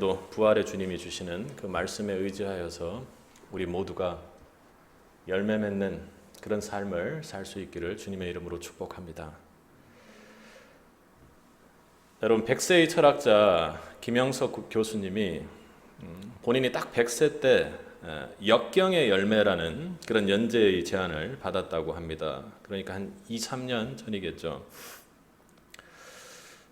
오늘도 부활의 주님이 주시는 그 말씀에 의지하여서 우리 모두가 열매 맺는 그런 삶을 살 수 있기를 주님의 이름으로 축복합니다. 여러분, 100세의 철학자 김영석 교수님이 본인이 딱 100세 때 역경의 열매라는 그런 연재의 제안을 받았다고 합니다. 그러니까 한 2, 3년 전이겠죠.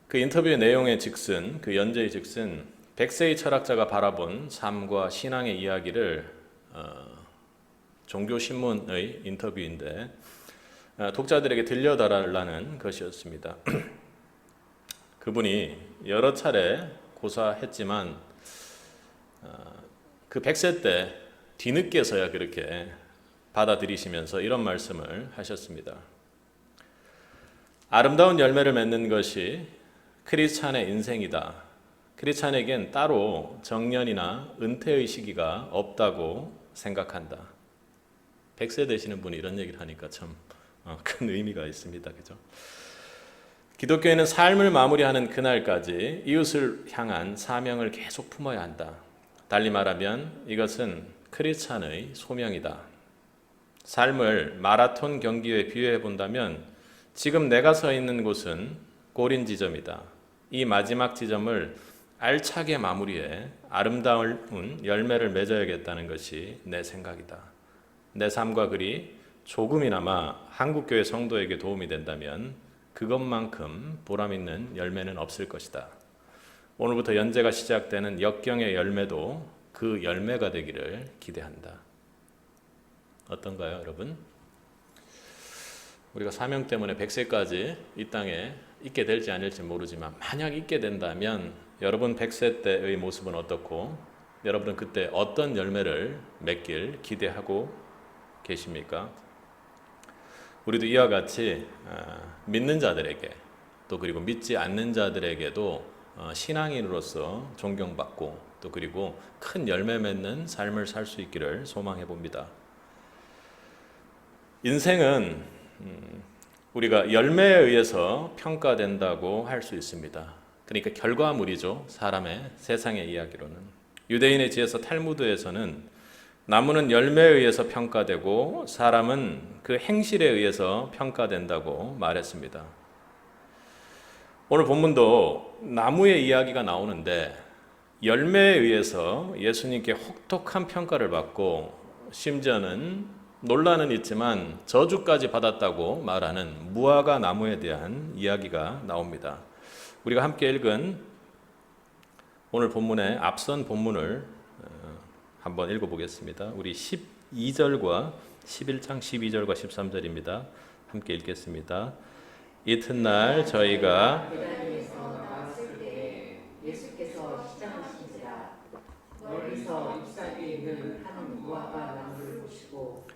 그 인터뷰의 내용의 즉슨, 그 연재의 즉슨 100세의 철학자가 바라본 삶과 신앙의 이야기를 종교신문의 인터뷰인데 독자들에게 들려달라는 것이었습니다. 그분이 여러 차례 고사했지만 그 100세 때 뒤늦게서야 그렇게 받아들이시면서 이런 말씀을 하셨습니다. 아름다운 열매를 맺는 것이 크리스찬의 인생이다. 크리스찬에겐 따로 정년이나 은퇴의 시기가 없다고 생각한다. 100세 되시는 분이 이런 얘기를 하니까 참 큰 의미가 있습니다. 그죠? 기독교인은 삶을 마무리하는 그날까지 이웃을 향한 사명을 계속 품어야 한다. 달리 말하면 이것은 크리스찬의 소명이다. 삶을 마라톤 경기에 비유해 본다면 지금 내가 서 있는 곳은 골인 지점이다. 이 마지막 지점을 알차게 마무리해 아름다운 열매를 맺어야겠다는 것이 내 생각이다. 내 삶과 글이 조금이나마 한국교회 성도에게 도움이 된다면 그것만큼 보람있는 열매는 없을 것이다. 오늘부터 연재가 시작되는 역경의 열매도 그 열매가 되기를 기대한다. 어떤가요, 여러분? 우리가 사명 때문에 100세까지 이 땅에 있게 될지 아닐지 모르지만 만약 있게 된다면 여러분 100세 때의 모습은 어떻고 여러분은 그때 어떤 열매를 맺길 기대하고 계십니까? 우리도 이와 같이 믿는 자들에게 또 그리고 믿지 않는 자들에게도 신앙인으로서 존경받고 또 그리고 큰 열매 맺는 삶을 살 수 있기를 소망해 봅니다. 인생은 우리가 열매에 의해서 평가된다고 할 수 있습니다. 그러니까 결과물이죠. 사람의 세상의 이야기로는. 유대인의 지에서 탈무드에서는 나무는 열매에 의해서 평가되고 사람은 그 행실에 의해서 평가된다고 말했습니다. 오늘 본문도 나무의 이야기가 나오는데 열매에 의해서 예수님께 혹독한 평가를 받고 심지어는 논란은 있지만 저주까지 받았다고 말하는 무화과 나무에 대한 이야기가 나옵니다. 우리가 함께 읽은 오늘 본문의 앞선 본문을 한번 읽어보겠습니다. 우리 12절과 11장 12절과 13절입니다. 함께 읽겠습니다. 이튿날 저희가 나왔을 때 예수께서 시장하신지라 멀리서 잎사귀에 있는 한 무화과 나무를 보시고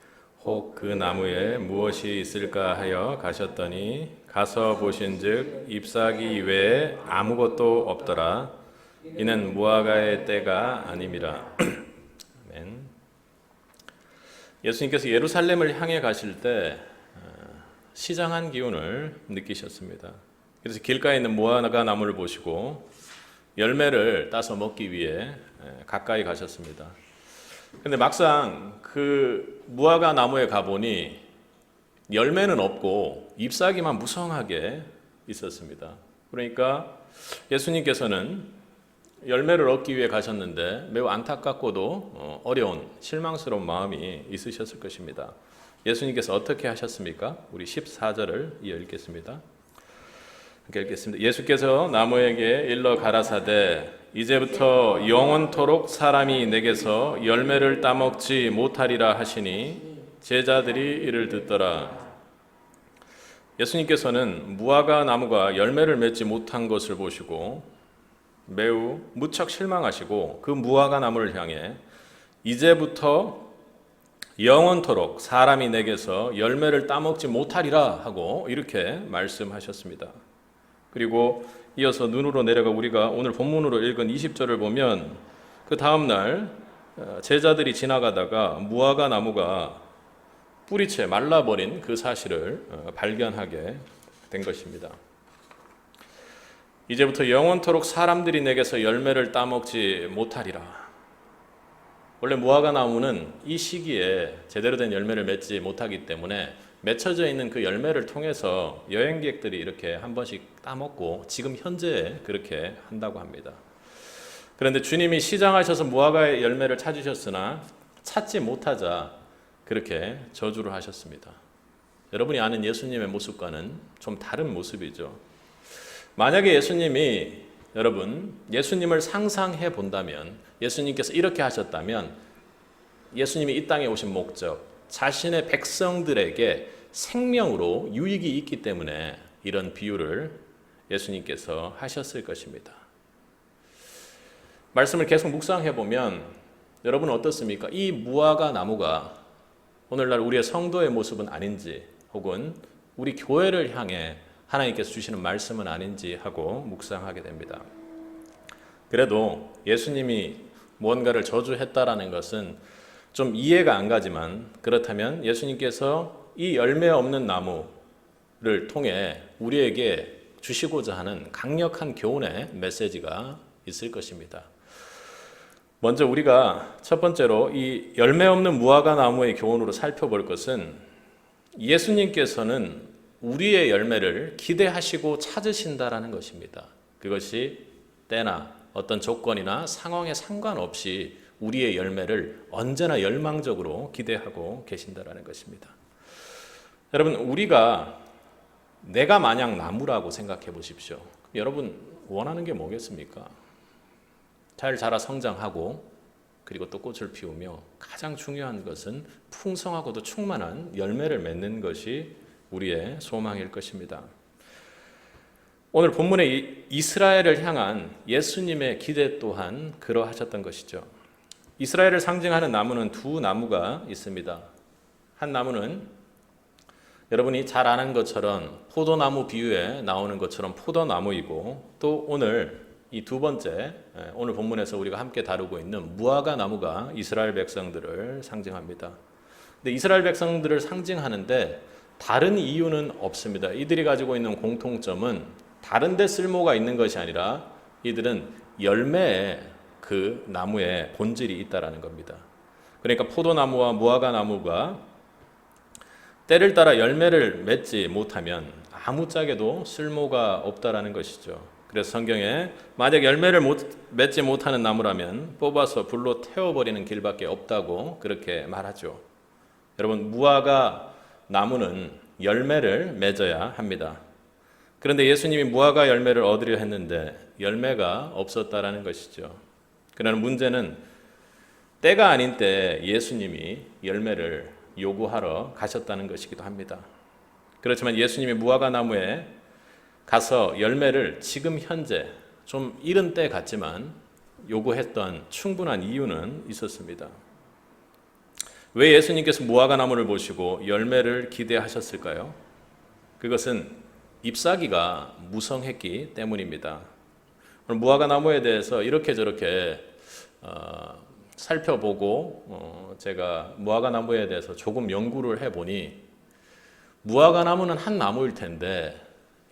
혹 그 나무에 무엇이 있을까 하여 가셨더니 가서 보신즉 잎사귀 외에 아무것도 없더라. 이는 무화과의 때가 아님이라. 아멘. 예수님께서 예루살렘을 향해 가실 때 시장한 기운을 느끼셨습니다. 그래서 길가에 있는 무화과 나무를 보시고 열매를 따서 먹기 위해 가까이 가셨습니다. 근데 막상 그 무화과 나무에 가보니 열매는 없고 잎사귀만 무성하게 있었습니다. 그러니까 예수님께서는 열매를 얻기 위해 가셨는데 매우 안타깝고도 어려운 실망스러운 마음이 있으셨을 것입니다. 예수님께서 어떻게 하셨습니까? 우리 14절을 이어 읽겠습니다. 예수께서 나무에게 일러 가라사대 이제부터 영원토록 사람이 내게서 열매를 따먹지 못하리라 하시니 제자들이 이를 듣더라. 예수님께서는 무화과 나무가 열매를 맺지 못한 것을 보시고 매우 무척 실망하시고 그 무화과 나무를 향해 이제부터 영원토록 사람이 내게서 열매를 따먹지 못하리라 하고 이렇게 말씀하셨습니다. 그리고 이어서 눈으로 내려가 우리가 오늘 본문으로 읽은 20절을 보면 그 다음날 제자들이 지나가다가 무화과 나무가 뿌리채 말라버린 그 사실을 발견하게 된 것입니다. 이제부터 영원토록 사람들이 내게서 열매를 따먹지 못하리라. 원래 무화과 나무는 이 시기에 제대로 된 열매를 맺지 못하기 때문에 맺혀져 있는 그 열매를 통해서 여행객들이 이렇게 한 번씩 따먹고 지금 현재 그렇게 한다고 합니다. 그런데 주님이 시장하셔서 무화과의 열매를 찾으셨으나 찾지 못하자 그렇게 저주를 하셨습니다. 여러분이 아는 예수님의 모습과는 좀 다른 모습이죠. 만약에 여러분 예수님을 상상해 본다면, 예수님께서 이렇게 하셨다면, 예수님이 이 땅에 오신 목적, 자신의 백성들에게 생명으로 유익이 있기 때문에 이런 비유를 예수님께서 하셨을 것입니다. 말씀을 계속 묵상해 보면 여러분은 어떻습니까? 이 무화과 나무가 오늘날 우리의 성도의 모습은 아닌지, 혹은 우리 교회를 향해 하나님께서 주시는 말씀은 아닌지 하고 묵상하게 됩니다. 그래도 예수님이 무언가를 저주했다라는 것은 좀 이해가 안 가지만, 그렇다면 예수님께서 이 열매 없는 나무를 통해 우리에게 주시고자 하는 강력한 교훈의 메시지가 있을 것입니다. 먼저 우리가 첫 번째로 이 열매 없는 무화과 나무의 교훈으로 살펴볼 것은, 예수님께서는 우리의 열매를 기대하시고 찾으신다라는 것입니다. 그것이 때나 어떤 조건이나 상황에 상관없이 우리의 열매를 언제나 열망적으로 기대하고 계신다라는 것입니다. 여러분, 내가 만약 나무라고 생각해 보십시오. 여러분 원하는 게 뭐겠습니까? 잘 자라 성장하고, 그리고 또 꽃을 피우며, 가장 중요한 것은 풍성하고도 충만한 열매를 맺는 것이 우리의 소망일 것입니다. 오늘 본문의 이스라엘을 향한 예수님의 기대 또한 그러하셨던 것이죠. 이스라엘을 상징하는 나무는 두 나무가 있습니다. 한 나무는 여러분이 잘 아는 것처럼 포도나무 비유에 나오는 것처럼 포도나무이고, 또 오늘 이 두 번째, 오늘 본문에서 우리가 함께 다루고 있는 무화과 나무가 이스라엘 백성들을 상징합니다. 근데 이스라엘 백성들을 상징하는데 다른 이유는 없습니다. 이들이 가지고 있는 공통점은 다른 데 쓸모가 있는 것이 아니라 이들은 열매에 그 나무의 본질이 있다라는 겁니다. 그러니까 포도나무와 무화과 나무가 때를 따라 열매를 맺지 못하면 아무짝에도 쓸모가 없다라는 것이죠. 그래서 성경에 만약 열매를 맺지 못하는 나무라면 뽑아서 불로 태워버리는 길밖에 없다고 그렇게 말하죠. 여러분, 무화과 나무는 열매를 맺어야 합니다. 그런데 예수님이 무화과 열매를 얻으려 했는데 열매가 없었다라는 것이죠. 그러나 문제는 때가 아닌 때 예수님이 열매를 요구하러 가셨다는 것이기도 합니다. 그렇지만 예수님이 무화과 나무에 가서 열매를 지금 현재 좀 이른 때 같지만 요구했던 충분한 이유는 있었습니다. 왜 예수님께서 무화과 나무를 보시고 열매를 기대하셨을까요? 그것은 잎사귀가 무성했기 때문입니다. 오늘 무화과 나무에 대해서 이렇게 저렇게 살펴보고 제가 무화과 나무에 대해서 조금 연구를 해보니, 무화과 나무는 한 나무일 텐데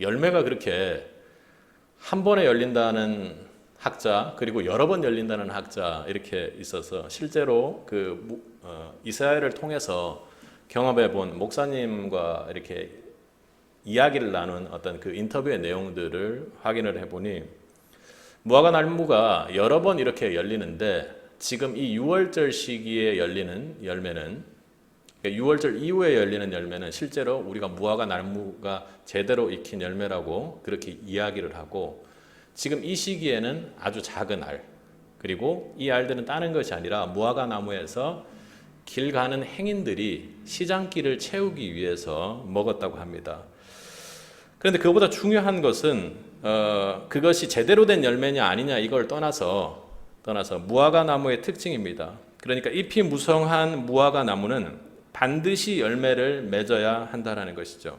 열매가 그렇게 한 번에 열린다는 학자, 그리고 여러 번 열린다는 학자, 이렇게 있어서 실제로 이스라엘을 통해서 경험해 본 목사님과 이렇게 이야기를 나눈 어떤 그 인터뷰의 내용들을 확인을 해보니, 무화과 나무가 여러 번 이렇게 열리는데 지금 이 6월절 시기에 열리는 열매는, 6월절 이후에 열리는 열매는 실제로 우리가 무화과 나무가 제대로 익힌 열매라고 그렇게 이야기를 하고, 지금 이 시기에는 아주 작은 알, 그리고 이 알들은 따는 것이 아니라 무화과 나무에서 길 가는 행인들이 시장길을 채우기 위해서 먹었다고 합니다. 그런데 그보다 중요한 것은 그것이 제대로 된 열매냐 아니냐 이걸 떠나서 무화과 나무의 특징입니다. 그러니까 잎이 무성한 무화과 나무는 반드시 열매를 맺어야 한다는 것이죠.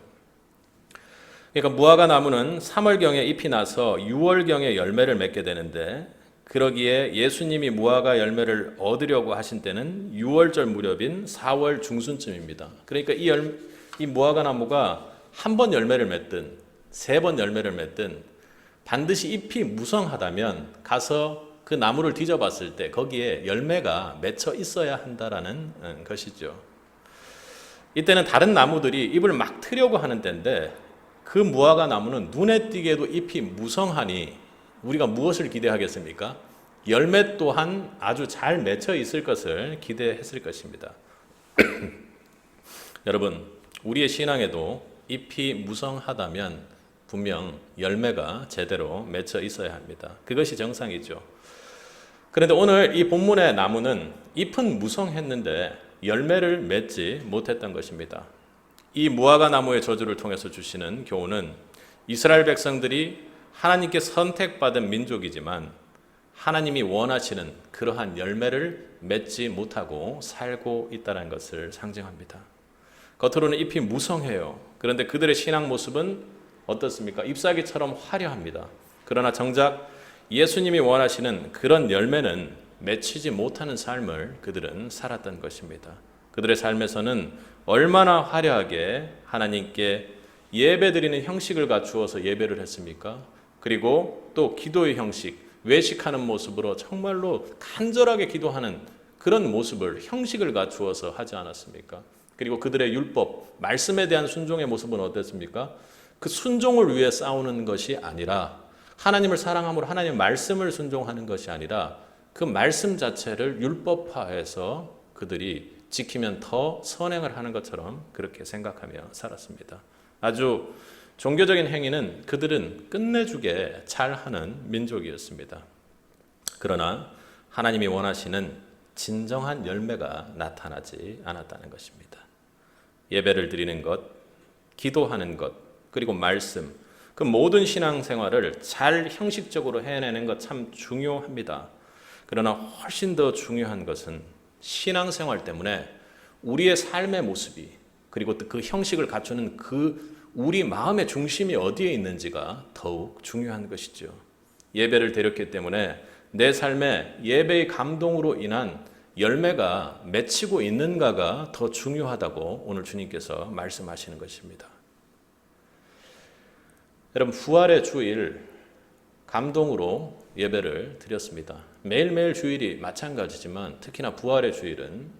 그러니까 무화과 나무는 3월경에 잎이 나서 6월경에 열매를 맺게 되는데, 그러기에 예수님이 무화과 열매를 얻으려고 하신 때는 6월절 무렵인 4월 중순쯤입니다. 그러니까 이 무화과 나무가 한 번 열매를 맺든 세 번 열매를 맺든 반드시 잎이 무성하다면 가서 그 나무를 뒤져봤을 때 거기에 열매가 맺혀 있어야 한다라는 것이죠. 이때는 다른 나무들이 잎을 막 트려고 하는 때인데 그 무화과 나무는 눈에 띄게도 잎이 무성하니 우리가 무엇을 기대하겠습니까? 열매 또한 아주 잘 맺혀 있을 것을 기대했을 것입니다. 여러분, 우리의 신앙에도 잎이 무성하다면 분명 열매가 제대로 맺혀 있어야 합니다. 그것이 정상이죠. 그런데 오늘 이 본문의 나무는 잎은 무성했는데 열매를 맺지 못했던 것입니다. 이 무화과 나무의 저주를 통해서 주시는 교훈은 이스라엘 백성들이 하나님께 선택받은 민족이지만 하나님이 원하시는 그러한 열매를 맺지 못하고 살고 있다는 것을 상징합니다. 겉으로는 잎이 무성해요. 그런데 그들의 신앙 모습은 어떻습니까? 잎사귀처럼 화려합니다. 그러나 정작 예수님이 원하시는 그런 열매는 맺히지 못하는 삶을 그들은 살았던 것입니다. 그들의 삶에서는 얼마나 화려하게 하나님께 예배드리는 형식을 갖추어서 예배를 했습니까? 그리고 또 기도의 형식, 외식하는 모습으로 정말로 간절하게 기도하는 그런 모습을, 형식을 갖추어서 하지 않았습니까? 그리고 그들의 율법, 말씀에 대한 순종의 모습은 어땠습니까? 그 순종을 위해 싸우는 것이 아니라 하나님을 사랑함으로 하나님의 말씀을 순종하는 것이 아니라 그 말씀 자체를 율법화해서 그들이 지키면 더 선행을 하는 것처럼 그렇게 생각하며 살았습니다. 아주 종교적인 행위는 그들은 끝내주게 잘하는 민족이었습니다. 그러나 하나님이 원하시는 진정한 열매가 나타나지 않았다는 것입니다. 예배를 드리는 것, 기도하는 것, 그리고 말씀, 그 모든 신앙생활을 잘 형식적으로 해내는 것 참 중요합니다. 그러나 훨씬 더 중요한 것은 신앙생활 때문에 우리의 삶의 모습이 그리고 그 형식을 갖추는 그 우리 마음의 중심이 어디에 있는지가 더욱 중요한 것이죠. 예배를 드렸기 때문에 내 삶에 예배의 감동으로 인한 열매가 맺히고 있는가가 더 중요하다고 오늘 주님께서 말씀하시는 것입니다. 여러분, 부활의 주일 감동으로 예배를 드렸습니다. 매일매일 주일이 마찬가지지만 특히나 부활의 주일은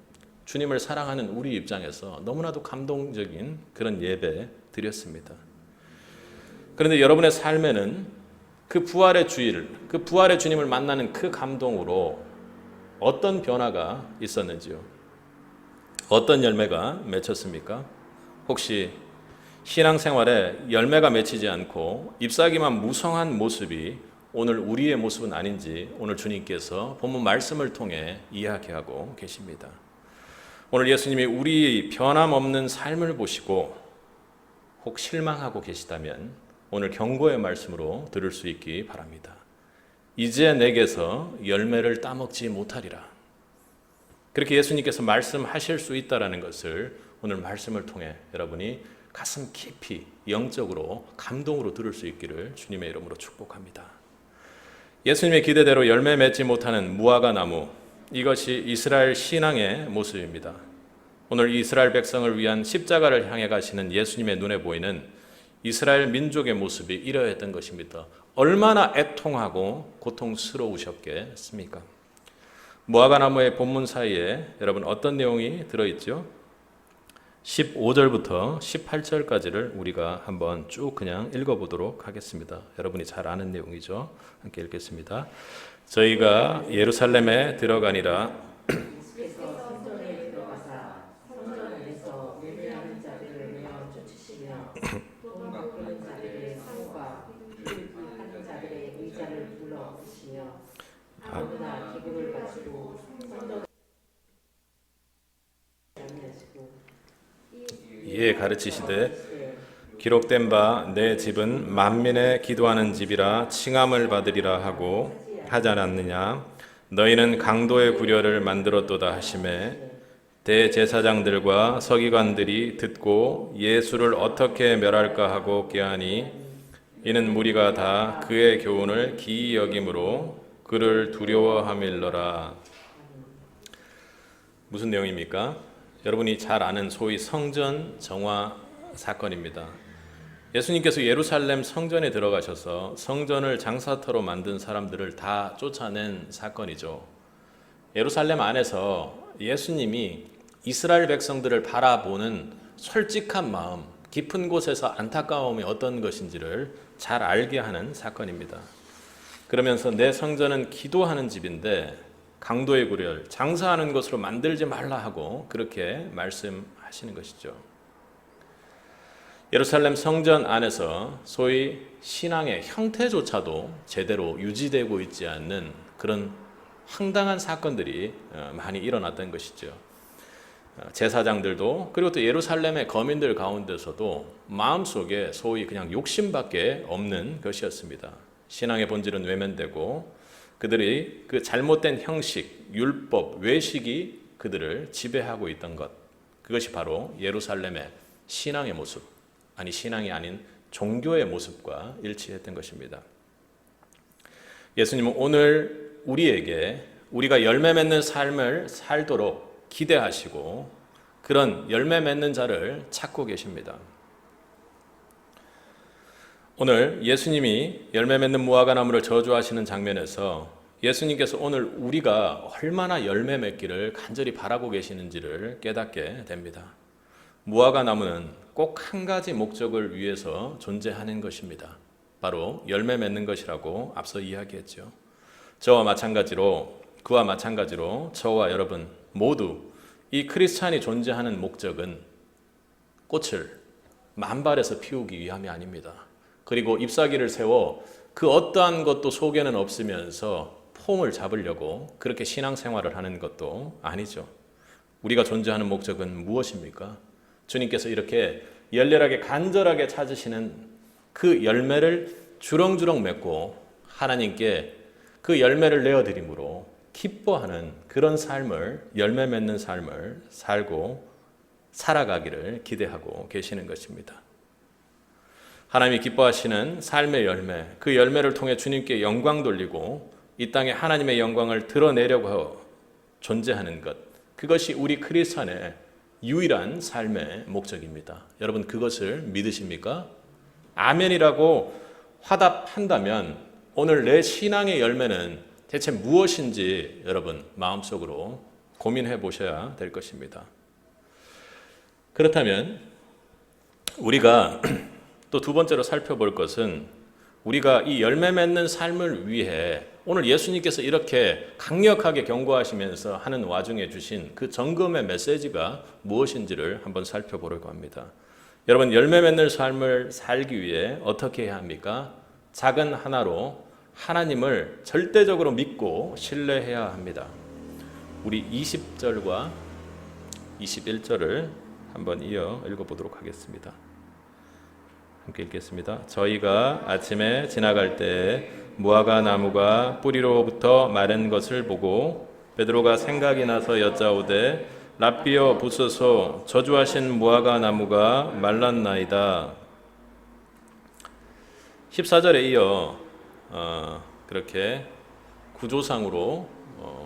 주님을 사랑하는 우리 입장에서 너무나도 감동적인 그런 예배 드렸습니다. 그런데 여러분의 삶에는 그 부활의 주일, 그 부활의 주님을 만나는 그 감동으로 어떤 변화가 있었는지요? 어떤 열매가 맺혔습니까? 혹시 신앙생활에 열매가 맺히지 않고 잎사귀만 무성한 모습이 오늘 우리의 모습은 아닌지 오늘 주님께서 본문 말씀을 통해 이야기하고 계십니다. 오늘 예수님이 우리 변함없는 삶을 보시고 혹 실망하고 계시다면 오늘 경고의 말씀으로 들을 수 있기 바랍니다. 이제 내게서 열매를 따먹지 못하리라. 그렇게 예수님께서 말씀하실 수 있다는 것을 오늘 말씀을 통해 여러분이 가슴 깊이 영적으로 감동으로 들을 수 있기를 주님의 이름으로 축복합니다. 예수님의 기대대로 열매 맺지 못하는 무화과 나무, 이것이 이스라엘 신앙의 모습입니다. 오늘 이스라엘 백성을 위한 십자가를 향해 가시는 예수님의 눈에 보이는 이스라엘 민족의 모습이 이러했던 것입니다. 얼마나 애통하고 고통스러우셨겠습니까? 무화과 나무의 본문 사이에 여러분 어떤 내용이 들어있죠? 15절부터 18절까지를 우리가 한번 쭉 그냥 읽어보도록 하겠습니다. 여러분이 잘 아는 내용이죠. 함께 읽겠습니다. 저희가 예루살렘에 들어가니라. 예수께서 성전에 들어가사 성전 안에서 예배하는 자들을 내어 쫓으시며 돈 바꾸는 자들의 상과 기부하는 자들의 의자를 불러 엎으시며 아무나 기부를 가지고 성전에 아니하시고 이에 가르치시되 기록된 바 내 집은 만민의 기도하는 집이라 칭함을 받으리라 하고 하지 않았느냐. 너희는 강도의 구려를 만들었도다 하시매 대제사장들과 서기관들이 듣고 예수를 어떻게 멸할까 하고 꾀하니 이는 무리가 다 그의 교훈을 기이 여김으로 그를 두려워함일러라. 무슨 내용입니까? 여러분이 잘 아는 소위 성전 정화 사건입니다. 예수님께서 예루살렘 성전에 들어가셔서 성전을 장사터로 만든 사람들을 다 쫓아낸 사건이죠. 예루살렘 안에서 예수님이 이스라엘 백성들을 바라보는 솔직한 마음, 깊은 곳에서 안타까움이 어떤 것인지를 잘 알게 하는 사건입니다. 그러면서 내 성전은 기도하는 집인데 강도의 구별, 장사하는 것으로 만들지 말라 하고 그렇게 말씀하시는 것이죠. 예루살렘 성전 안에서 소위 신앙의 형태조차도 제대로 유지되고 있지 않는 그런 황당한 사건들이 많이 일어났던 것이죠. 제사장들도 그리고 또 예루살렘의 거민들 가운데서도 마음속에 소위 그냥 욕심밖에 없는 것이었습니다. 신앙의 본질은 외면되고 그들이 그 잘못된 형식, 율법, 외식이 그들을 지배하고 있던 것, 그것이 바로 예루살렘의 신앙의 모습, 아니 신앙이 아닌 종교의 모습과 일치했던 것입니다. 예수님은 오늘 우리에게 우리가 열매 맺는 삶을 살도록 기대하시고 그런 열매 맺는 자를 찾고 계십니다. 오늘 예수님이 열매 맺는 무화과 나무를 저주하시는 장면에서 예수님께서 오늘 우리가 얼마나 열매 맺기를 간절히 바라고 계시는지를 깨닫게 됩니다. 무화과 나무는 꼭 한 가지 목적을 위해서 존재하는 것입니다. 바로 열매 맺는 것이라고 앞서 이야기했죠. 그와 마찬가지로 저와 여러분 모두 이 크리스찬이 존재하는 목적은 꽃을 만발해서 피우기 위함이 아닙니다. 그리고 잎사귀를 세워 그 어떠한 것도 속에는 없으면서 폼을 잡으려고 그렇게 신앙생활을 하는 것도 아니죠. 우리가 존재하는 목적은 무엇입니까? 주님께서 이렇게 열렬하게 간절하게 찾으시는 그 열매를 주렁주렁 맺고 하나님께 그 열매를 내어드림으로 기뻐하는 그런 삶을, 열매 맺는 삶을 살고 살아가기를 기대하고 계시는 것입니다. 하나님이 기뻐하시는 삶의 열매, 그 열매를 통해 주님께 영광 돌리고 이 땅에 하나님의 영광을 드러내려고 존재하는 것, 그것이 우리 크리스찬의 유일한 삶의 목적입니다. 여러분 그것을 믿으십니까? 아멘이라고 화답한다면 오늘 내 신앙의 열매는 대체 무엇인지 여러분 마음속으로 고민해 보셔야 될 것입니다. 그렇다면 우리가 또 두 번째로 살펴볼 것은 우리가 이 열매 맺는 삶을 위해 오늘 예수님께서 이렇게 강력하게 경고하시면서 하는 와중에 주신 그 점검의 메시지가 무엇인지를 한번 살펴보려고 합니다. 여러분 열매 맺는 삶을 살기 위해 어떻게 해야 합니까? 작은 하나로 하나님을 절대적으로 믿고 신뢰해야 합니다. 우리 20절과 21절을 한번 이어 읽어보도록 하겠습니다. 함께 읽겠습니다. 저희가 아침에 지나갈 때 무화과 나무가 뿌리로부터 마른 것을 보고 베드로가 생각이 나서 여짜오되 랍비여 보소서 저주하신 무화과 나무가 말랐나이다. 14절에 이어 그렇게 구조상으로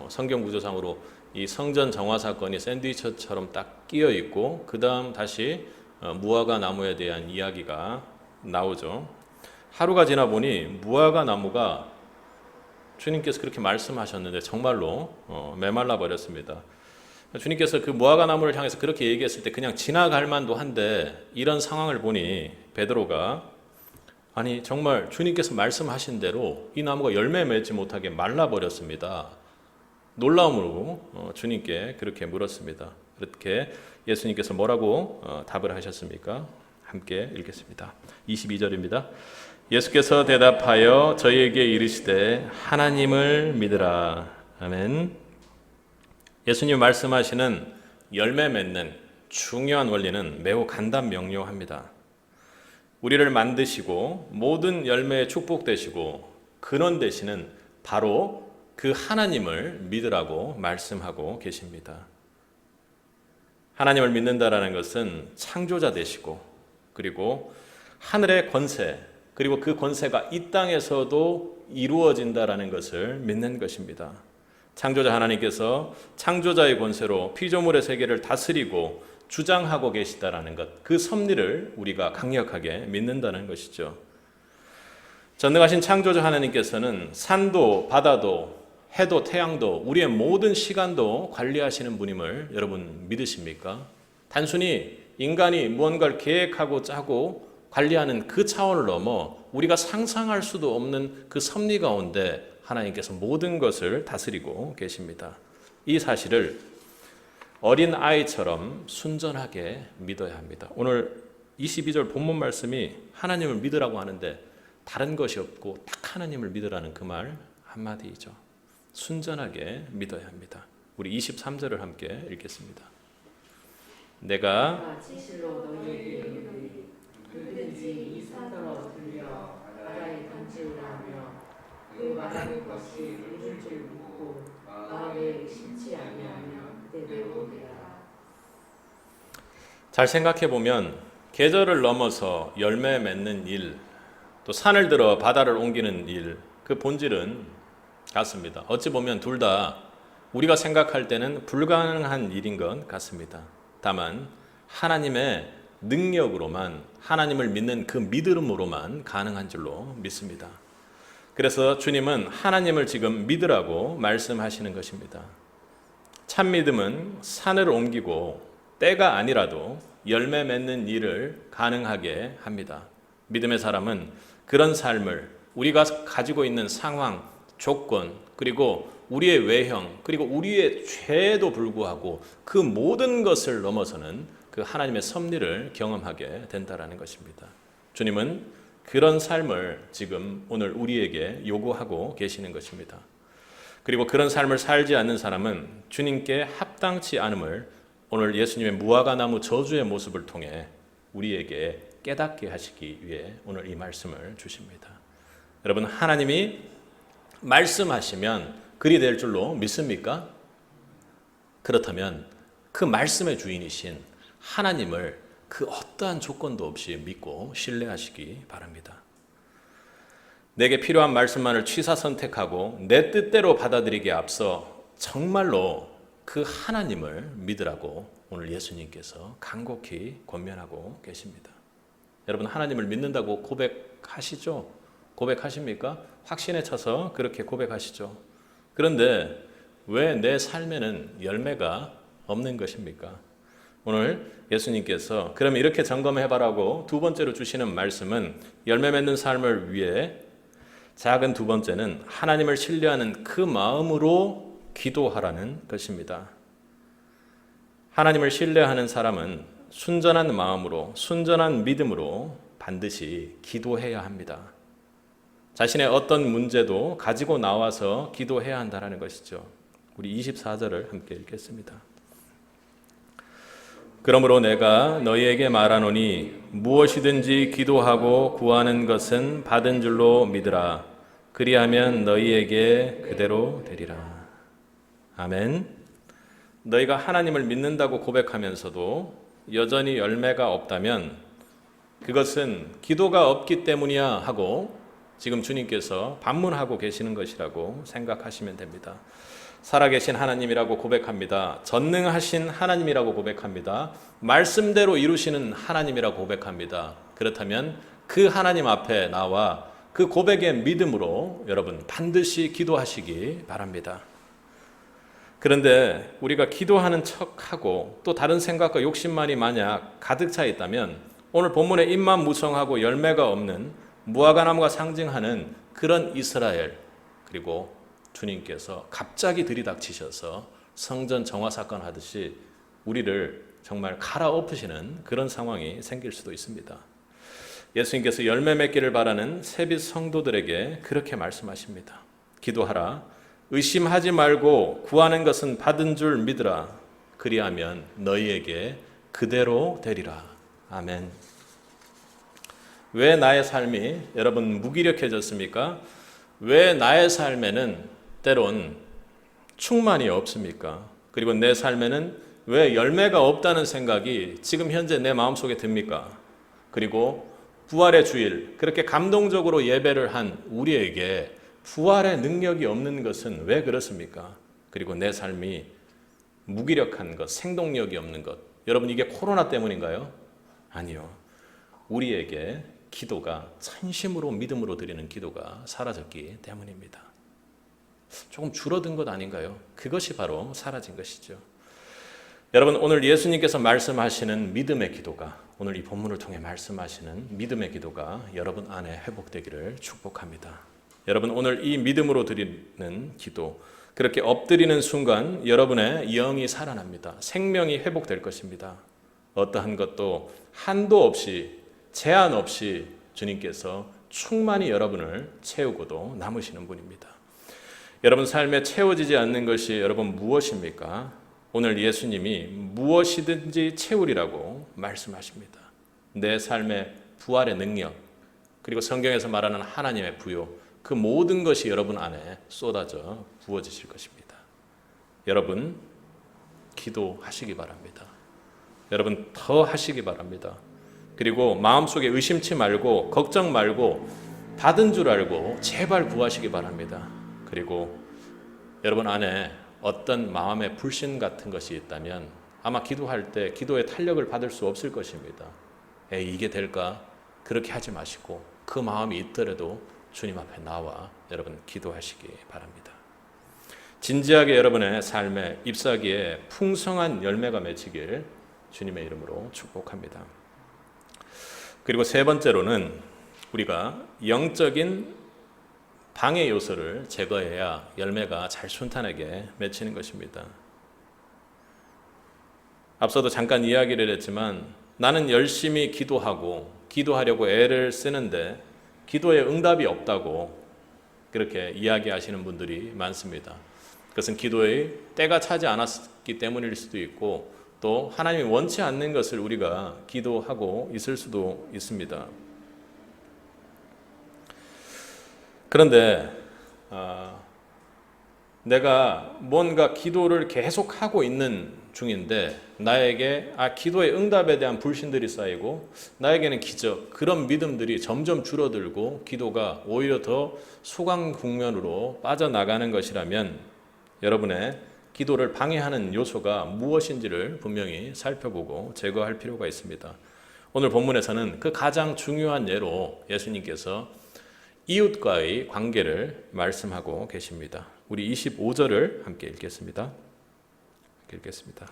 성경 구조상으로 이 성전 정화 사건이 샌드위치처럼 딱 끼어 있고 그 다음 다시 무화과 나무에 대한 이야기가 나오죠. 하루가 지나 보니 무화과 나무가 주님께서 그렇게 말씀하셨는데 정말로 메말라 버렸습니다. 주님께서 그 무화과 나무를 향해서 그렇게 얘기했을 때 그냥 지나갈 만도 한데 이런 상황을 보니 베드로가 아니 정말 주님께서 말씀하신 대로 이 나무가 열매 맺지 못하게 말라버렸습니다. 놀라움으로 주님께 그렇게 물었습니다. 그렇게 예수님께서 뭐라고 답을 하셨습니까? 함께 읽겠습니다. 22절입니다. 예수께서 대답하여 저희에게 이르시되 하나님을 믿으라. 아멘. 예수님 말씀하시는 열매 맺는 중요한 원리는 매우 간단 명료합니다. 우리를 만드시고 모든 열매에 축복되시고 근원 되시는 바로 그 하나님을 믿으라고 말씀하고 계십니다. 하나님을 믿는다라는 것은 창조자 되시고 그리고 하늘의 권세 그리고 그 권세가 이 땅에서도 이루어진다라는 것을 믿는 것입니다. 창조자 하나님께서 창조자의 권세로 피조물의 세계를 다스리고 주장하고 계시다라는 것, 그 섭리를 우리가 강력하게 믿는다는 것이죠. 전능하신 창조주 하나님께서는 산도 바다도 해도 태양도 우리의 모든 시간도 관리하시는 분임을 여러분 믿으십니까? 단순히 인간이 무언가를 계획하고 짜고 관리하는 그 차원을 넘어 우리가 상상할 수도 없는 그 섭리 가운데 하나님께서 모든 것을 다스리고 계십니다. 이 사실을 어린 아이처럼 순전하게 믿어야 합니다. 오늘 22절 본문 말씀이 하나님을 믿으라고 하는데 다른 것이 없고 딱 하나님을 믿으라는 그 말 한마디이죠. 순전하게 믿어야 합니다. 우리 23절을 함께 읽겠습니다. 내가 진실로 너희에게 이르노니 누구든지 이 산더러 들려 바다에 던지우라 하며 그 말하는 것이 이룰 줄 믿고 마음에 의심치 아니하면 그대로 되리라. 잘 생각해 보면 계절을 넘어서 열매 맺는 일, 또 산을 들어 바다를 옮기는 일, 그 본질은 같습니다. 어찌 보면 둘 다 우리가 생각할 때는 불가능한 일인 것 같습니다. 다만 하나님의 능력으로만, 하나님을 믿는 그 믿음으로만 가능한 줄로 믿습니다. 그래서 주님은 하나님을 지금 믿으라고 말씀하시는 것입니다. 참 믿음은 산을 옮기고 때가 아니라도 열매 맺는 일을 가능하게 합니다. 믿음의 사람은 그런 삶을 우리가 가지고 있는 상황, 조건, 그리고 우리의 외형, 그리고 우리의 죄에도 불구하고 그 모든 것을 넘어서는 그 하나님의 섭리를 경험하게 된다는 것입니다. 주님은 그런 삶을 지금 오늘 우리에게 요구하고 계시는 것입니다. 그리고 그런 삶을 살지 않는 사람은 주님께 합당치 않음을 오늘 예수님의 무화과나무 저주의 모습을 통해 우리에게 깨닫게 하시기 위해 오늘 이 말씀을 주십니다. 여러분, 하나님이 말씀하시면 그리 될 줄로 믿습니까? 그렇다면 그 말씀의 주인이신 하나님을 그 어떠한 조건도 없이 믿고 신뢰하시기 바랍니다. 내게 필요한 말씀만을 취사 선택하고 내 뜻대로 받아들이기에 앞서 정말로 그 하나님을 믿으라고 오늘 예수님께서 간곡히 권면하고 계십니다. 여러분, 하나님을 믿는다고 고백하시죠? 고백하십니까? 확신에 차서 그렇게 고백하시죠. 그런데 왜 내 삶에는 열매가 없는 것입니까? 오늘 예수님께서 그럼 이렇게 점검해봐라고 두 번째로 주시는 말씀은 열매 맺는 삶을 위해 작은 두 번째는 하나님을 신뢰하는 그 마음으로 기도하라는 것입니다. 하나님을 신뢰하는 사람은 순전한 마음으로, 순전한 믿음으로 반드시 기도해야 합니다. 자신의 어떤 문제도 가지고 나와서 기도해야 한다는 것이죠. 우리 24절을 함께 읽겠습니다. 그러므로 내가 너희에게 말하노니 무엇이든지 기도하고 구하는 것은 받은 줄로 믿으라. 그리하면 너희에게 그대로 되리라. 아멘. 너희가 하나님을 믿는다고 고백하면서도 여전히 열매가 없다면 그것은 기도가 없기 때문이야 하고 지금 주님께서 반문하고 계시는 것이라고 생각하시면 됩니다. 살아계신 하나님이라고 고백합니다. 전능하신 하나님이라고 고백합니다. 말씀대로 이루시는 하나님이라고 고백합니다. 그렇다면 그 하나님 앞에 나와 그 고백의 믿음으로 여러분 반드시 기도하시기 바랍니다. 그런데 우리가 기도하는 척하고 또 다른 생각과 욕심만이 만약 가득 차 있다면 오늘 본문에 입만 무성하고 열매가 없는 무화과나무가 상징하는 그런 이스라엘, 그리고 주님께서 갑자기 들이닥치셔서 성전 정화 사건 하듯이 우리를 정말 갈아엎으시는 그런 상황이 생길 수도 있습니다. 예수님께서 열매 맺기를 바라는 세빛 성도들에게 그렇게 말씀하십니다. 기도하라. 의심하지 말고 구하는 것은 받은 줄 믿으라. 그리하면 너희에게 그대로 되리라. 아멘. 왜 나의 삶이 여러분 무기력해졌습니까? 왜 나의 삶에는 때론 충만이 없습니까? 그리고 내 삶에는 왜 열매가 없다는 생각이 지금 현재 내 마음속에 듭니까? 그리고 부활의 주일, 그렇게 감동적으로 예배를 한 우리에게 부활의 능력이 없는 것은 왜 그렇습니까? 그리고 내 삶이 무기력한 것, 생동력이 없는 것, 여러분 이게 코로나 때문인가요? 아니요. 우리에게 기도가 전심으로 믿음으로 드리는 기도가 사라졌기 때문입니다. 조금 줄어든 것 아닌가요? 그것이 바로 사라진 것이죠. 여러분 오늘 예수님께서 말씀하시는 믿음의 기도가, 오늘 이 본문을 통해 말씀하시는 믿음의 기도가 여러분 안에 회복되기를 축복합니다. 여러분 오늘 이 믿음으로 드리는 기도, 그렇게 엎드리는 순간 여러분의 영이 살아납니다. 생명이 회복될 것입니다. 어떠한 것도 한도 없이, 제한 없이 주님께서 충만히 여러분을 채우고도 남으시는 분입니다. 여러분 삶에 채워지지 않는 것이 여러분 무엇입니까? 오늘 예수님이 무엇이든지 채우리라고 말씀하십니다. 내 삶의 부활의 능력, 그리고 성경에서 말하는 하나님의 부요, 그 모든 것이 여러분 안에 쏟아져 부어지실 것입니다. 여러분 기도하시기 바랍니다. 여러분 더 하시기 바랍니다. 그리고 마음속에 의심치 말고 걱정 말고 받은 줄 알고 제발 구하시기 바랍니다. 그리고 여러분 안에 어떤 마음의 불신 같은 것이 있다면 아마 기도할 때 기도의 탄력을 받을 수 없을 것입니다. 이게 될까? 그렇게 하지 마시고 그 마음이 있더라도 주님 앞에 나와 여러분 기도하시기 바랍니다. 진지하게 여러분의 삶에 잎사귀에 풍성한 열매가 맺히길 주님의 이름으로 축복합니다. 그리고 세 번째로는 우리가 영적인 방해 요소를 제거해야 열매가 잘 순탄하게 맺히는 것입니다. 앞서도 잠깐 이야기를 했지만 나는 열심히 기도하려고 애를 쓰는데 기도에 응답이 없다고 그렇게 이야기하시는 분들이 많습니다. 그것은 기도의 때가 차지 않았기 때문일 수도 있고 또 하나님이 원치 않는 것을 우리가 기도하고 있을 수도 있습니다. 그런데 내가 뭔가 기도를 계속하고 있는 중인데 나에게 기도의 응답에 대한 불신들이 쌓이고 나에게는 기적, 그런 믿음들이 점점 줄어들고 기도가 오히려 더 소강 국면으로 빠져나가는 것이라면 여러분의 기도를 방해하는 요소가 무엇인지를 분명히 살펴보고 제거할 필요가 있습니다. 오늘 본문에서는 그 가장 중요한 예로 예수님께서 이웃과의 관계를 말씀하고 계십니다. 우리 25절을 함께 읽겠습니다.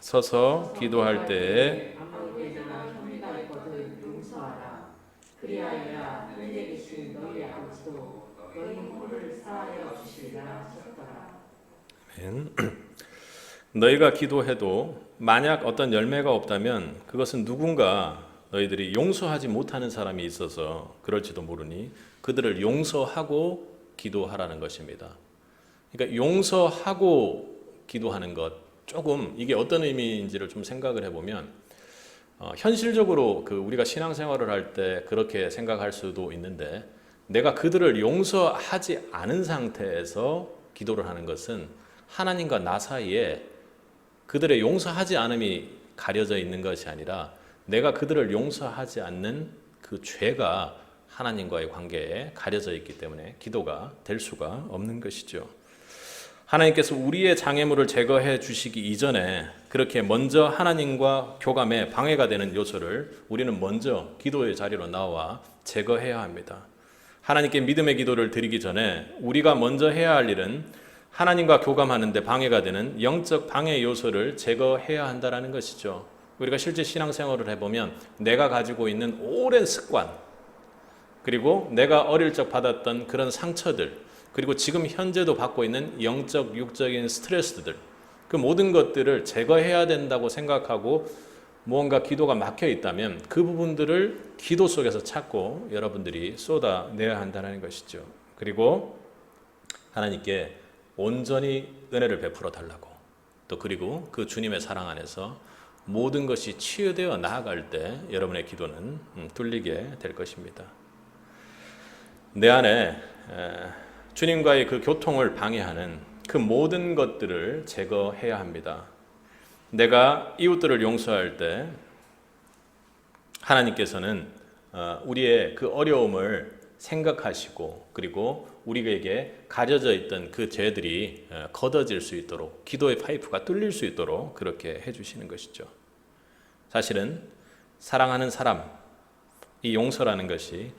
서서 기도할 때에 아무 때나 형제가 있거든 용서하라. 그리하여야 하늘에 계신 너희 아버지도 너희 허물을 사하여 주시리라 하셨더라. 아멘. 너희가 기도해도 만약 어떤 열매가 없다면 그것은 누군가 너희들이 용서하지 못하는 사람이 있어서 그럴지도 모르니 그들을 용서하고 기도하라는 것입니다. 그러니까 용서하고 기도하는 것, 조금 이게 어떤 의미인지를 좀 생각을 해보면 현실적으로 우리가 신앙생활을 할 때 그렇게 생각할 수도 있는데 내가 그들을 용서하지 않은 상태에서 기도를 하는 것은 하나님과 나 사이에 그들의 용서하지 않음이 가려져 있는 것이 아니라 내가 그들을 용서하지 않는 그 죄가 하나님과의 관계에 가려져 있기 때문에 기도가 될 수가 없는 것이죠. 하나님께서 우리의 장애물을 제거해 주시기 이전에 그렇게 먼저 하나님과 교감에 방해가 되는 요소를 우리는 먼저 기도의 자리로 나와 제거해야 합니다. 하나님께 믿음의 기도를 드리기 전에 우리가 먼저 해야 할 일은 하나님과 교감하는 데 방해가 되는 영적 방해 요소를 제거해야 한다는 것이죠. 우리가 실제 신앙생활을 해보면 내가 가지고 있는 오랜 습관, 그리고 내가 어릴 적 받았던 그런 상처들, 그리고 지금 현재도 받고 있는 영적, 육적인 스트레스들, 그 모든 것들을 제거해야 된다고 생각하고 무언가 기도가 막혀 있다면 그 부분들을 기도 속에서 찾고 여러분들이 쏟아내야 한다는 것이죠. 그리고 하나님께 온전히 은혜를 베풀어 달라고, 또 그리고 그 주님의 사랑 안에서 모든 것이 치유되어 나아갈 때 여러분의 기도는 뚫리게 될 것입니다. 내 안에 주님과의 그 교통을 방해하는 그 모든 것들을 제거해야 합니다. 내가 이웃들을 용서할 때 하나님께서는 우리의 그 어려움을 생각하시고 그리고 우리에게 가려져 있던 그 죄들이 걷어질 수 있도록 기도의 파이프가 뚫릴 수 있도록 그렇게 해주시는 것이죠. 사실은 사랑하는 사람, 이 용서라는 것이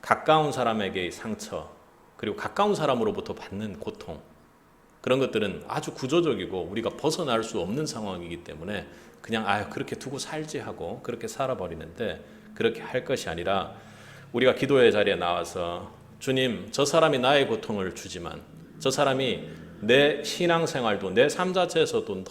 가까운 사람에게의 상처, 그리고 가까운 사람으로부터 받는 고통, 그런 것들은 아주 구조적이고 우리가 벗어날 수 없는 상황이기 때문에 그냥 그렇게 두고 살지 하고 그렇게 살아버리는데, 그렇게 할 것이 아니라 우리가 기도의 자리에 나와서 주님, 저 사람이 나의 고통을 주지만, 저 사람이 내 신앙생활도 내 삶 자체에서도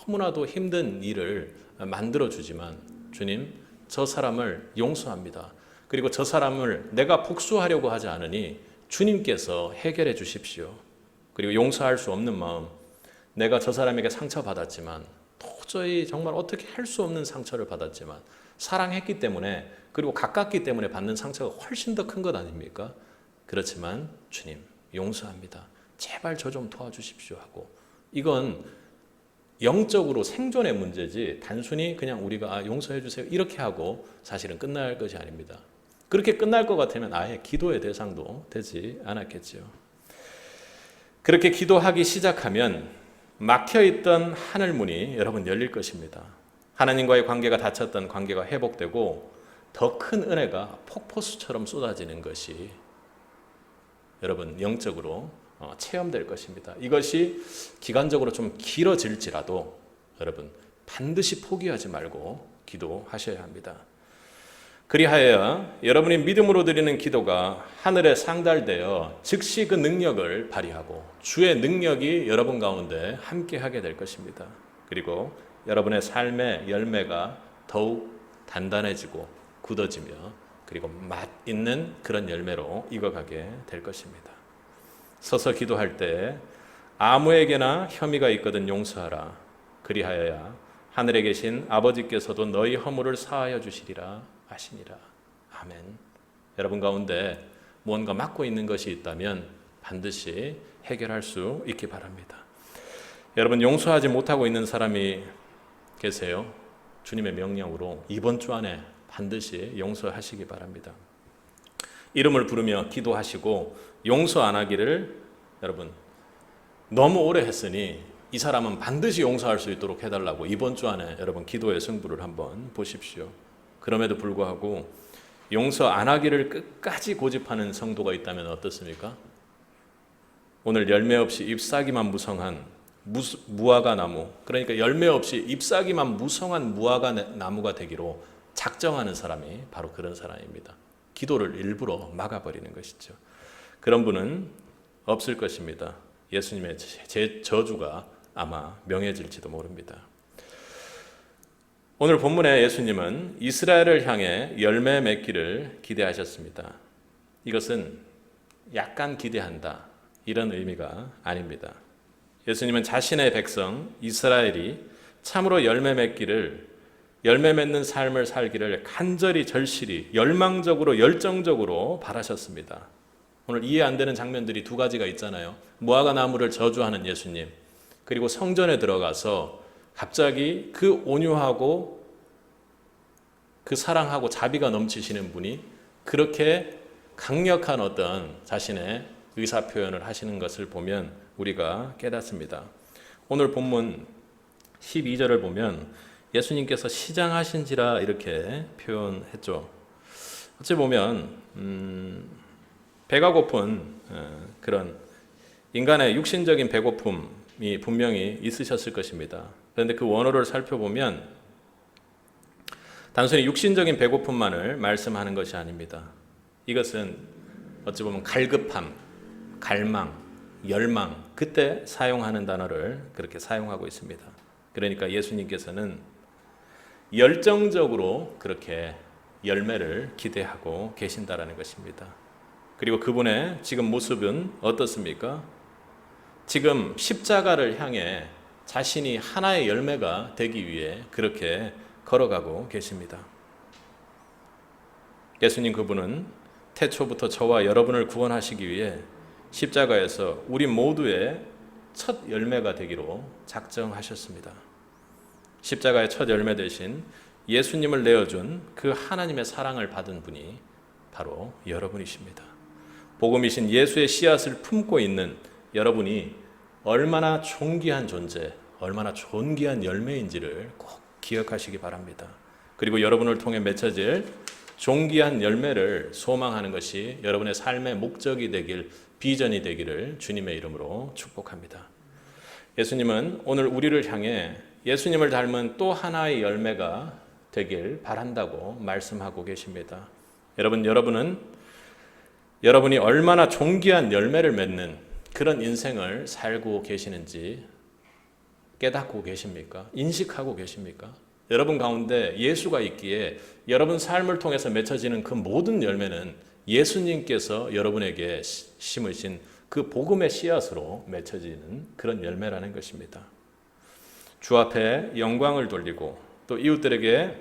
너무나도 힘든 일을 만들어 주지만, 주님, 저 사람을 용서합니다. 그리고 저 사람을 내가 복수하려고 하지 않으니 주님께서 해결해 주십시오. 그리고 용서할 수 없는 마음, 내가 저 사람에게 상처받았지만, 도저히 정말 어떻게 할 수 없는 상처를 받았지만 사랑했기 때문에, 그리고 가깝기 때문에 받는 상처가 훨씬 더 큰 것 아닙니까? 그렇지만 주님, 용서합니다. 제발 저 좀 도와주십시오 하고, 이건 영적으로 생존의 문제지 단순히 그냥 우리가 용서해 주세요 이렇게 하고 사실은 끝날 것이 아닙니다. 그렇게 끝날 것 같으면 아예 기도의 대상도 되지 않았겠죠. 그렇게 기도하기 시작하면 막혀있던 하늘문이 여러분 열릴 것입니다. 하나님과의 관계가 닫혔던 관계가 회복되고 더 큰 은혜가 폭포수처럼 쏟아지는 것이 여러분 영적으로 체험될 것입니다. 이것이 기간적으로 좀 길어질지라도 여러분 반드시 포기하지 말고 기도하셔야 합니다. 그리하여 여러분이 믿음으로 드리는 기도가 하늘에 상달되어 즉시 그 능력을 발휘하고 주의 능력이 여러분 가운데 함께하게 될 것입니다. 그리고 여러분의 삶의 열매가 더욱 단단해지고 굳어지며, 그리고 맛있는 그런 열매로 익어가게 될 것입니다. 서서 기도할 때 아무에게나 혐의가 있거든 용서하라. 그리하여야 하늘에 계신 아버지께서도 너희 허물을 사하여 주시리라 하시니라. 아멘. 여러분 가운데 무언가 막고 있는 것이 있다면 반드시 해결할 수 있기 바랍니다. 여러분, 용서하지 못하고 있는 사람이 계세요. 주님의 명령으로 이번 주 안에 반드시 용서하시기 바랍니다. 이름을 부르며 기도하시고 용서 안 하기를 여러분 너무 오래 했으니 이 사람은 반드시 용서할 수 있도록 해달라고 이번 주 안에 여러분 기도의 승부를 한번 보십시오. 그럼에도 불구하고 용서 안 하기를 끝까지 고집하는 성도가 있다면 어떻습니까? 오늘 열매 없이 잎사귀만 무성한 무화과 나무, 그러니까 열매 없이 잎사귀만 무성한 무화과 나무가 되기로 작정하는 사람이 바로 그런 사람입니다. 기도를 일부러 막아버리는 것이죠. 그런 분은 없을 것입니다. 예수님의 저주가 아마 명해질지도 모릅니다. 오늘 본문에 예수님은 이스라엘을 향해 열매 맺기를 기대하셨습니다. 이것은 약간 기대한다, 이런 의미가 아닙니다. 예수님은 자신의 백성 이스라엘이 참으로 열매 맺는 삶을 살기를 간절히 절실히 열망적으로 열정적으로 바라셨습니다. 오늘 이해 안 되는 장면들이 두 가지가 있잖아요. 무화과 나무를 저주하는 예수님, 그리고 성전에 들어가서 갑자기 그 온유하고 그 사랑하고 자비가 넘치시는 분이 그렇게 강력한 어떤 자신의 의사 표현을 하시는 것을 보면 우리가 깨닫습니다. 오늘 본문 12절을 보면 예수님께서 시장하신지라 이렇게 표현했죠. 어찌 보면 배가 고픈 그런 인간의 육신적인 배고픔이 분명히 있으셨을 것입니다. 그런데 그 원어를 살펴보면 단순히 육신적인 배고픔만을 말씀하는 것이 아닙니다. 이것은 어찌 보면 갈급함, 갈망, 열망, 그때 사용하는 단어를 그렇게 사용하고 있습니다. 그러니까 예수님께서는 열정적으로 그렇게 열매를 기대하고 계신다라는 것입니다. 그리고 그분의 지금 모습은 어떻습니까? 지금 십자가를 향해 자신이 하나의 열매가 되기 위해 그렇게 걸어가고 계십니다. 예수님 그분은 태초부터 저와 여러분을 구원하시기 위해 십자가에서 우리 모두의 첫 열매가 되기로 작정하셨습니다. 십자가의 첫 열매 대신 예수님을 내어준 그 하나님의 사랑을 받은 분이 바로 여러분이십니다. 복음이신 예수의 씨앗을 품고 있는 여러분이 얼마나 존귀한 존재, 얼마나 존귀한 열매인지를 꼭 기억하시기 바랍니다. 그리고 여러분을 통해 맺혀질 존귀한 열매를 소망하는 것이 여러분의 삶의 목적이 되길, 비전이 되기를 주님의 이름으로 축복합니다. 예수님은 오늘 우리를 향해 예수님을 닮은 또 하나의 열매가 되길 바란다고 말씀하고 계십니다. 여러분은 여러분이 얼마나 존귀한 열매를 맺는 그런 인생을 살고 계시는지 깨닫고 계십니까? 인식하고 계십니까? 여러분 가운데 예수가 있기에 여러분 삶을 통해서 맺혀지는 그 모든 열매는 예수님께서 여러분에게 심으신 그 복음의 씨앗으로 맺혀지는 그런 열매라는 것입니다. 주 앞에 영광을 돌리고 또 이웃들에게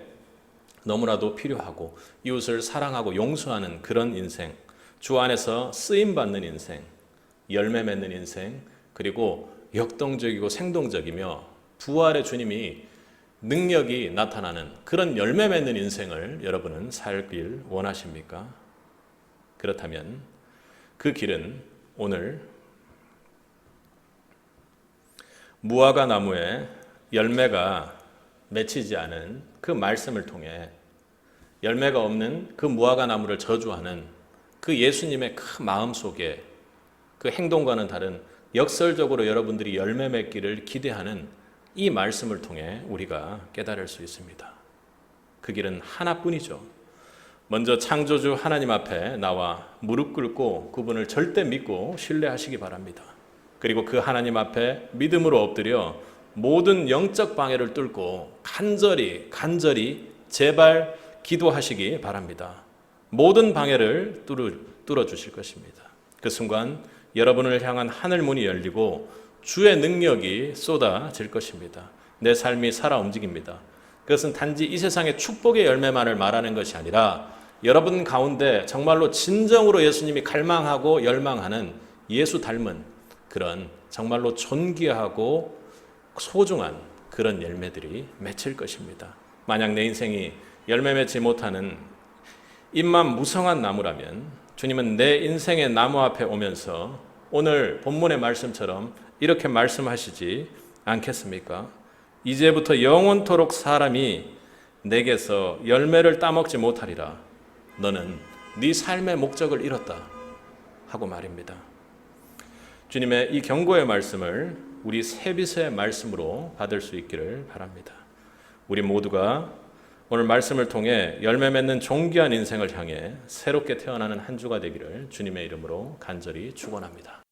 너무나도 필요하고 이웃을 사랑하고 용서하는 그런 인생, 주 안에서 쓰임받는 인생, 열매 맺는 인생, 그리고 역동적이고 생동적이며 부활의 주님이 능력이 나타나는 그런 열매 맺는 인생을 여러분은 살길 원하십니까? 그렇다면 그 길은 오늘 무화과 나무에 열매가 맺히지 않은 그 말씀을 통해 열매가 없는 그 무화과 나무를 저주하는 그 예수님의 그 마음 속에 그 행동과는 다른 역설적으로 여러분들이 열매 맺기를 기대하는 이 말씀을 통해 우리가 깨달을 수 있습니다. 그 길은 하나뿐이죠. 먼저 창조주 하나님 앞에 나와 무릎 꿇고 그분을 절대 믿고 신뢰하시기 바랍니다. 그리고 그 하나님 앞에 믿음으로 엎드려 모든 영적 방해를 뚫고 간절히 제발 기도하시기 바랍니다. 모든 방해를 뚫어 주실 것입니다. 그 순간 여러분을 향한 하늘 문이 열리고 주의 능력이 쏟아질 것입니다. 내 삶이 살아 움직입니다. 그것은 단지 이 세상의 축복의 열매만을 말하는 것이 아니라 여러분 가운데 정말로 진정으로 예수님이 갈망하고 열망하는 예수 닮은 그런 정말로 존귀하고 소중한 그런 열매들이 맺힐 것입니다. 만약 내 인생이 열매 맺지 못하는 잎만 무성한 나무라면 주님은 내 인생의 나무 앞에 오면서 오늘 본문의 말씀처럼 이렇게 말씀하시지 않겠습니까? 이제부터 영원토록 사람이 내게서 열매를 따먹지 못하리라. 너는 네 삶의 목적을 잃었다 하고 말입니다. 주님의 이 경고의 말씀을 우리 세빗의 말씀으로 받을 수 있기를 바랍니다. 우리 모두가 오늘 말씀을 통해 열매 맺는 존귀한 인생을 향해 새롭게 태어나는 한 주가 되기를 주님의 이름으로 간절히 축원합니다.